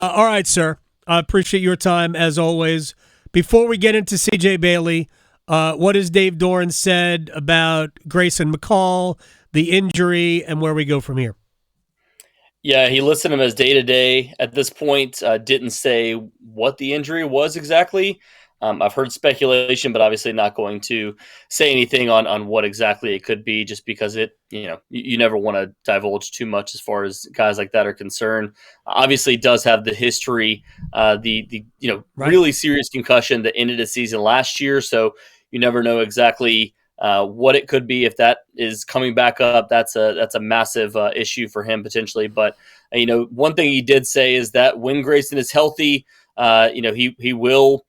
All right, sir. I appreciate your time as always. Before we get into C.J. Bailey, what has Dave Doran said about Grayson McCall, the injury, and where we go from here? Yeah, he listed him as day to day at this point. Didn't say what the injury was exactly. I've heard speculation, but obviously not going to say anything on what exactly it could be, just because you never want to divulge too much as far as guys like that are concerned. Obviously, does have the history, the Right. really serious concussion that ended his season last year, so you never know exactly what it could be if that is coming back up. That's a massive issue for him potentially. But one thing he did say is that when Grayson is healthy, he will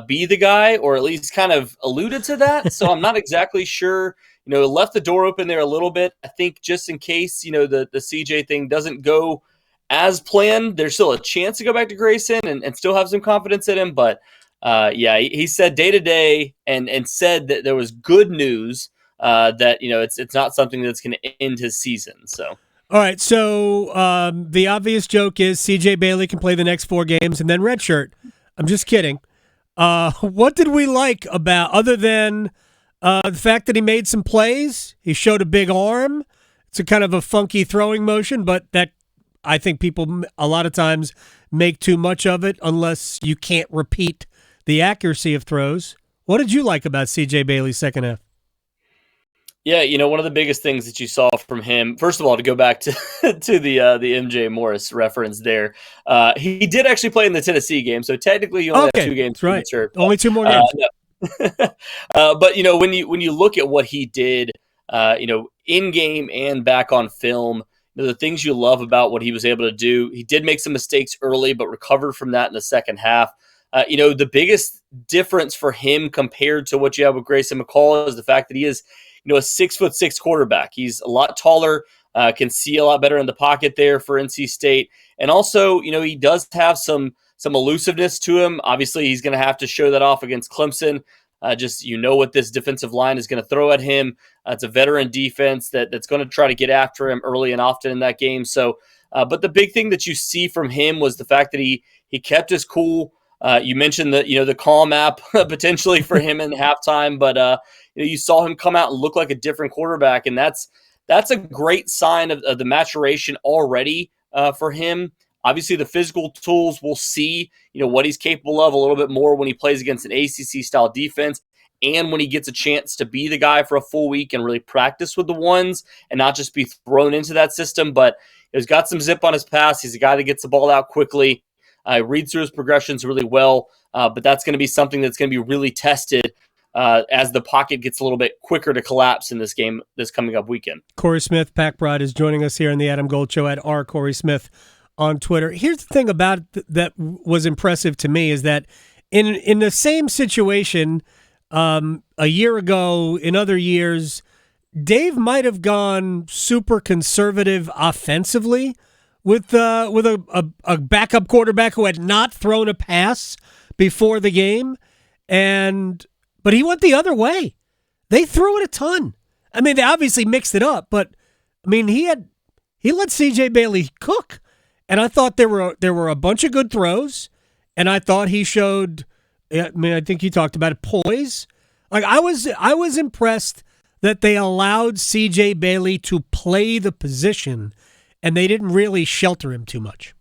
be the guy, or at least kind of alluded to that. So I'm not exactly sure. Left the door open there a little bit. I think just in case the CJ thing doesn't go as planned, there's still a chance to go back to Grayson and still have some confidence in him. But yeah, he said day to day and said that there was good news that it's not something that's going to end his season. So All right, so the obvious joke is C.J. Bailey can play the next 4 games and then redshirt. I'm just kidding. What did we like about, other than the fact that he made some plays? He showed a big arm. It's a kind of a funky throwing motion, but that I think people a lot of times make too much of it unless you can't repeat the accuracy of throws. What did you like about C.J. Bailey's second half? yeah, one of the biggest things that you saw from him, first of all, to go back to to the MJ Morris reference there, he did actually play in the Tennessee game, so technically you only have Okay, 2 games that's to right. get shirt. Only 2 more games. No. But when you look at what he did, in game and back on film, the things you love about what he was able to do, he did make some mistakes early, but recovered from that in the second half. The biggest difference for him compared to what you have with Grayson McCall is the fact that he is, a 6'6" quarterback. He's a lot taller, can see a lot better in the pocket there for NC State, and also, he does have some elusiveness to him. Obviously, he's going to have to show that off against Clemson. Just what this defensive line is going to throw at him. It's a veteran defense that's going to try to get after him early and often in that game. So, but the big thing that you see from him was the fact that he kept his cool. You mentioned the Calm app potentially for him in halftime, but you saw him come out and look like a different quarterback, and that's a great sign of the maturation already for him. Obviously, the physical tools, we'll see, what he's capable of a little bit more when he plays against an ACC-style defense and when he gets a chance to be the guy for a full week and really practice with the ones and not just be thrown into that system. But he's got some zip on his pass. He's a guy that gets the ball out quickly. Reads through his progressions really well, but that's going to be something that's going to be really tested as the pocket gets a little bit quicker to collapse in this game this coming up weekend. Cory Smith, Pack Bride, is joining us here in the Adam Gold Show at Cory Smith on Twitter. Here's the thing about that was impressive to me is that in the same situation a year ago, in other years, Dave might have gone super conservative offensively with a backup quarterback who had not thrown a pass before the game, but he went the other way. They threw it a ton. I mean, they obviously mixed it up, but I mean, he let C.J. Bailey cook. And I thought there were a bunch of good throws, and I thought he showed. I mean, I think you talked about it, poise. Like I was impressed that they allowed C.J. Bailey to play the position, and they didn't really shelter him too much.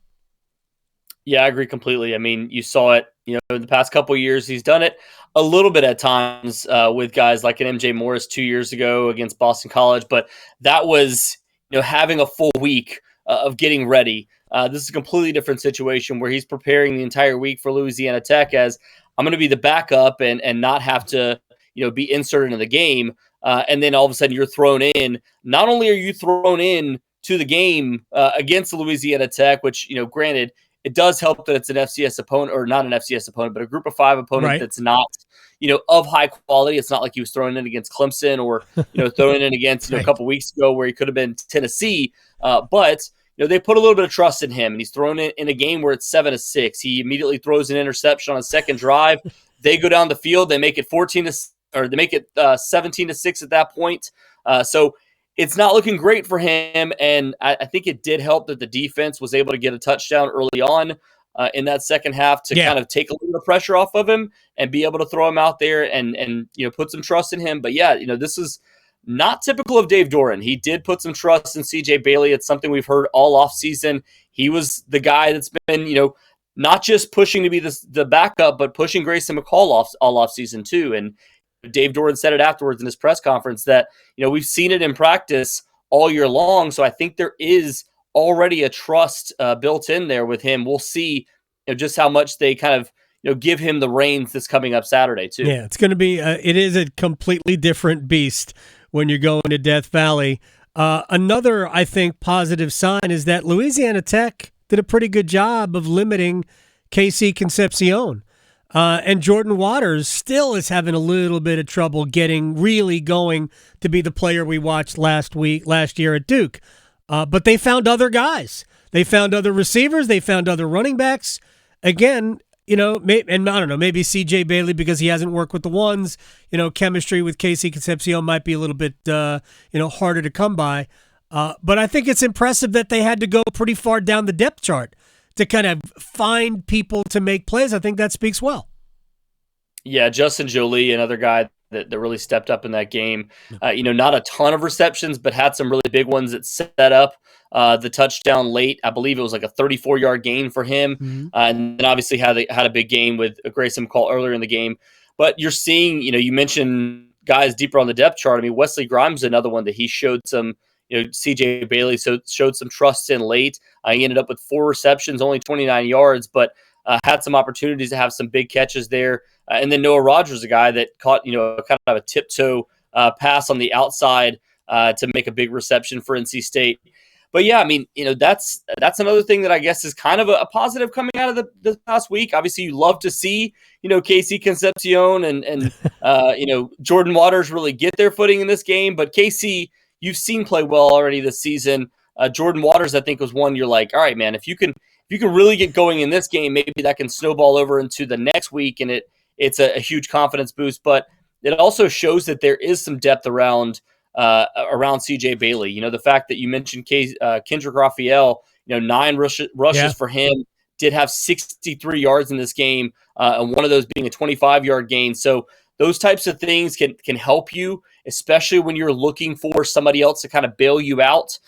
Yeah, I agree completely. I mean, you saw it. In the past couple of years, he's done it a little bit at times with guys like an MJ Morris 2 years ago against Boston College, but that was having a full week of getting ready. This is a completely different situation where he's preparing the entire week for Louisiana Tech as I'm going to be the backup and not have to be inserted in the game. And then all of a sudden you're thrown in. Not only are you thrown in to the game against Louisiana Tech, which granted it does help that it's an FCS opponent, or not an FCS opponent, but a Group of 5 opponent Right. that's not of high quality. It's not like he was thrown in against Clemson or thrown in against Right. a couple weeks ago where he could have been Tennessee, but. They put a little bit of trust in him, and he's thrown in a game where it's 7-6. He immediately throws an interception on a second drive. They go down the field. They make it 17-6 at that point. So it's not looking great for him, and I think it did help that the defense was able to get a touchdown early on. in that second half to kind of take a little bit of pressure off of him and be able to throw him out there and put some trust in him. But yeah, this is not typical of Dave Doran. He did put some trust in CJ Bailey. It's something we've heard all off season. He was the guy that's been, not just pushing to be the backup, but pushing Grayson McCall all off season too. And Dave Doran said it afterwards in his press conference that, we've seen it in practice all year long. So I think there is already a trust built in there with him. We'll see just how much they kind of give him the reins this coming up Saturday too. Yeah, it's going to be it is a completely different beast when you're going to Death Valley. Another, I think, positive sign is that Louisiana Tech did a pretty good job of limiting KC Concepcion. And Jordan Waters still is having a little bit of trouble getting really going to be the player we watched last year at Duke. But they found other guys. They found other receivers. They found other running backs. Again, and I don't know, maybe CJ Bailey, because he hasn't worked with the ones, chemistry with KC Concepcion might be a little bit, harder to come by. But I think it's impressive that they had to go pretty far down the depth chart to kind of find people to make plays. I think that speaks well. Yeah, Justin Jolie, another guy that really stepped up in that game. Not a ton of receptions, but had some really big ones that set up the touchdown late. I believe it was like a 34-yard gain for him. Mm-hmm. And then obviously had a big game with Grayson McCall earlier in the game. But you're seeing, you mentioned guys deeper on the depth chart. I mean, Wesley Grimes is another one that he showed some, CJ Bailey showed some trust in late. He ended up with 4 receptions, only 29 yards, but had some opportunities to have some big catches there. And then Noah Rogers, a guy that caught, kind of a tiptoe pass on the outside to make a big reception for NC State. But yeah, I mean, that's another thing that I guess is kind of a positive coming out of the past week. Obviously, you love to see, KC Concepcion and Jordan Waters really get their footing in this game. But KC, you've seen play well already this season. Jordan Waters, I think, was one you're like, all right, man, if you can really get going in this game, maybe that can snowball over into the next week, and it's a huge confidence boost. But it also shows that there is some depth around CJ Bailey. The fact that you mentioned Kendrick Raphael, 9 rushes for him, did have 63 yards in this game, and one of those being a 25-yard gain. So those types of things can help you, especially when you're looking for somebody else to kind of bail you out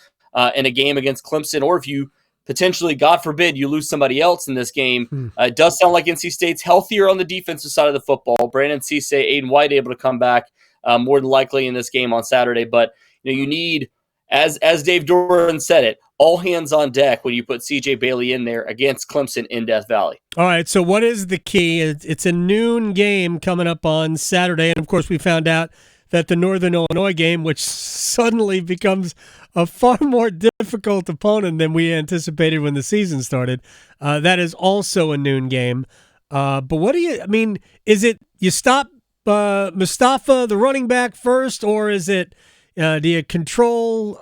in a game against Clemson, or if you potentially, God forbid, you lose somebody else in this game. It does sound like NC State's healthier on the defensive side of the football. Brandon Cisse, Aiden White able to come back more than likely in this game on Saturday. But you need, as Dave Doran said it, all hands on deck when you put CJ Bailey in there against Clemson in Death Valley. All right, so what is the key? It's a noon game coming up on Saturday, and of course we found out that the Northern Illinois game, which suddenly becomes a far more difficult opponent than we anticipated when the season started, that is also a noon game. But what is it you stop Mustafa, the running back, first, or is it do you control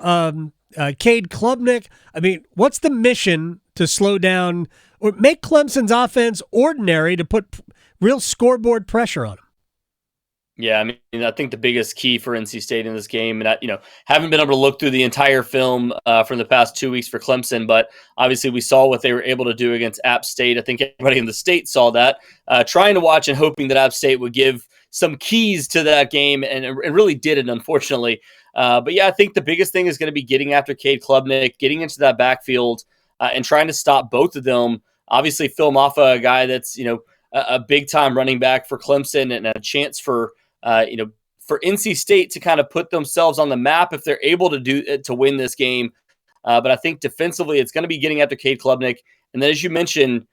Cade Klubnik? I mean, what's the mission to slow down or make Clemson's offense ordinary to put real scoreboard pressure on them? Yeah, I mean, I think the biggest key for NC State in this game, and haven't been able to look through the entire film from the past 2 weeks for Clemson, but obviously we saw what they were able to do against App State. I think everybody in the state saw that, trying to watch and hoping that App State would give some keys to that game, and it really didn't, unfortunately. But yeah, I think the biggest thing is going to be getting after Cade Klubnik, getting into that backfield, and trying to stop both of them. Obviously, Phil Maffa, a guy that's a big-time running back for Clemson, and a chance for NC State to kind of put themselves on the map if they're able to win this game. But I think defensively, it's going to be getting after Cade Klubnik. And then, as you mentioned,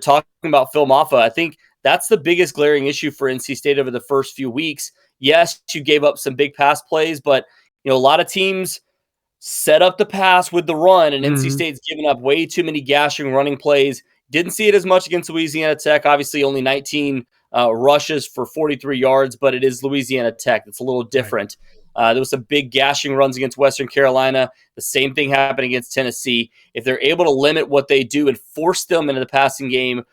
talking about Phil Maffa, I think that's the biggest glaring issue for NC State over the first few weeks. Yes, you gave up some big pass plays, but a lot of teams set up the pass with the run, and NC State's given up way too many gashing running plays. Didn't see it as much against Louisiana Tech. Obviously, only 19 rushes for 43 yards, but it is Louisiana Tech. It's a little different. There was some big gashing runs against Western Carolina. The same thing happened against Tennessee. If they're able to limit what they do and force them into the passing game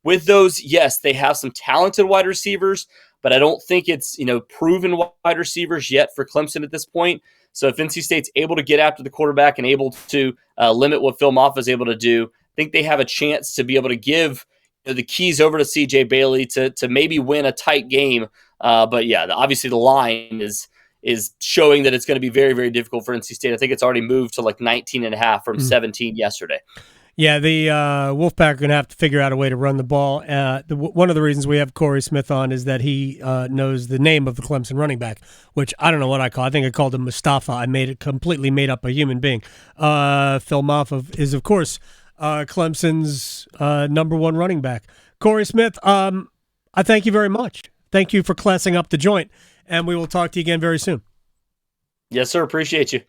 with those, yes, they have some talented wide receivers, but I don't think it's proven wide receivers yet for Clemson at this point. So if NC State's able to get after the quarterback and able to limit what Phil Maffa is able to do, think they have a chance to be able to give the keys over to CJ Bailey to maybe win a tight game. But yeah, obviously the line is showing that it's going to be very, very difficult for NC State. I think it's already moved to like 19.5 from 17 yesterday. Yeah, the Wolfpack are going to have to figure out a way to run the ball. One of the reasons we have Cory Smith on is that he knows the name of the Clemson running back, which I don't know what I call. I think I called him Mustafa. I completely made up a human being. Phil Maffa is, of course, Clemson's number one running back. Cory Smith, I thank you very much. Thank you for classing up the joint, and we will talk to you again very soon. Yes, sir. Appreciate you.